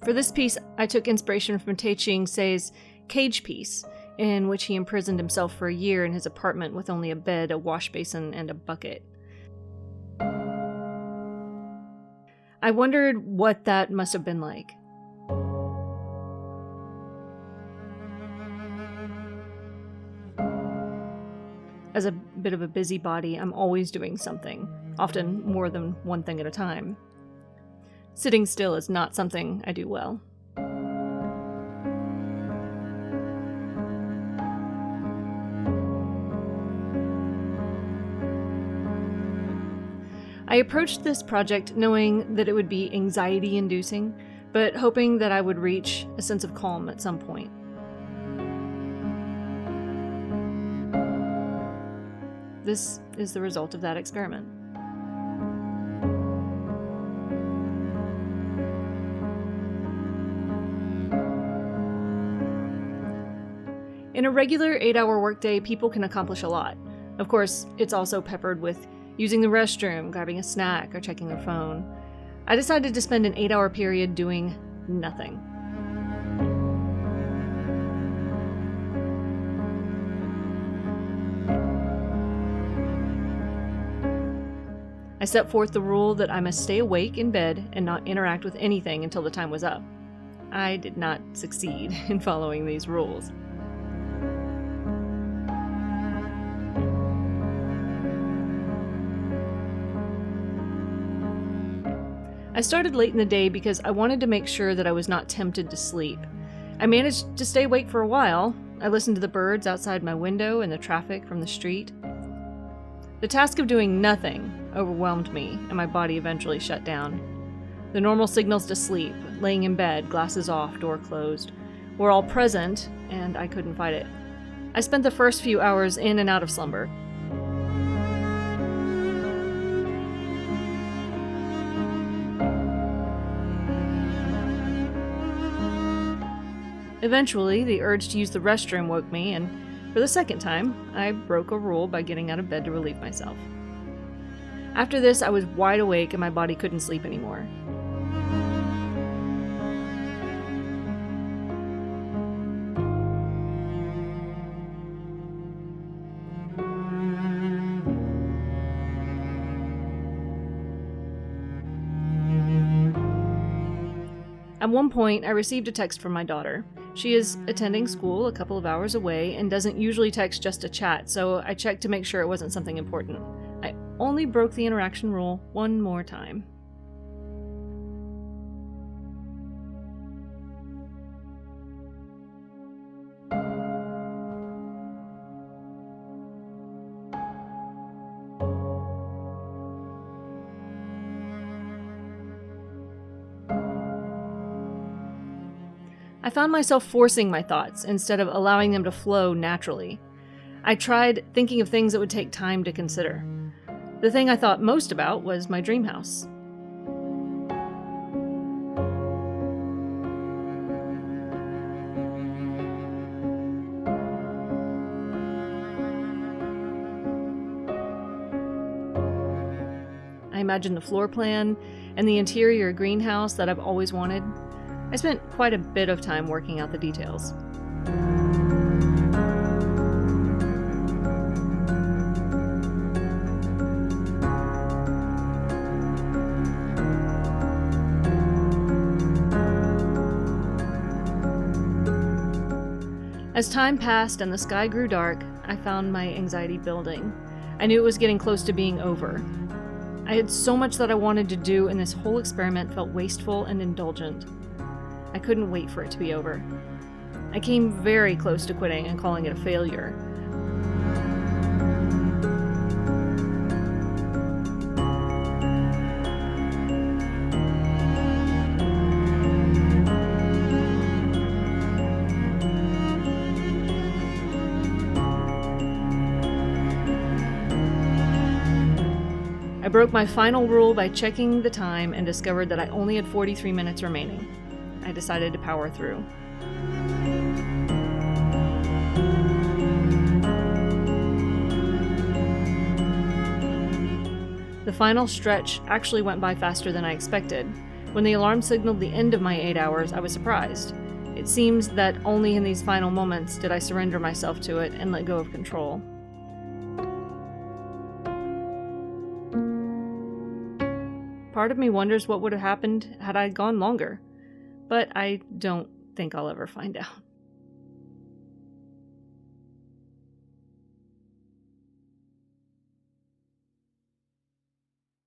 For this piece, I took inspiration from Te-Ching Se's Cage piece, in which he imprisoned himself for a year in his apartment with only a bed, a wash basin, and a bucket. I wondered what that must have been like. As a bit of a busybody, I'm always doing something, often more than one thing at a time. Sitting still is not something I do well. I approached this project knowing that it would be anxiety-inducing, but hoping that I would reach a sense of calm at some point. This is the result of that experiment. In a regular 8-hour workday, people can accomplish a lot. Of course, it's also peppered with using the restroom, grabbing a snack, or checking their phone. I decided to spend an 8-hour period doing nothing. I set forth the rule that I must stay awake in bed and not interact with anything until the time was up. I did not succeed in following these rules. I started late in the day because I wanted to make sure that I was not tempted to sleep. I managed to stay awake for a while. I listened to the birds outside my window and the traffic from the street. The task of doing nothing overwhelmed me, and my body eventually shut down. The normal signals to sleep, laying in bed, glasses off, door closed, were all present, and I couldn't fight it. I spent the first few hours in and out of slumber. Eventually, the urge to use the restroom woke me, and for the second time, I broke a rule by getting out of bed to relieve myself. After this, I was wide awake and my body couldn't sleep anymore. At one point, I received a text from my daughter. She is attending school a couple of hours away and doesn't usually text just to chat, so I checked to make sure it wasn't something important. I only broke the interaction rule one more time. I found myself forcing my thoughts instead of allowing them to flow naturally. I tried thinking of things that would take time to consider. The thing I thought most about was my dream house. I imagined the floor plan and the interior greenhouse that I've always wanted. I spent quite a bit of time working out the details. As time passed and the sky grew dark, I found my anxiety building. I knew it was getting close to being over. I had so much that I wanted to do, and this whole experiment felt wasteful and indulgent. I couldn't wait for it to be over. I came very close to quitting and calling it a failure. I broke my final rule by checking the time and discovered that I only had 43 minutes remaining. I decided to power through. The final stretch actually went by faster than I expected. When the alarm signaled the end of my 8 hours, I was surprised. It seems that only in these final moments did I surrender myself to it and let go of control. Part of me wonders what would have happened had I gone longer, but I don't think I'll ever find out.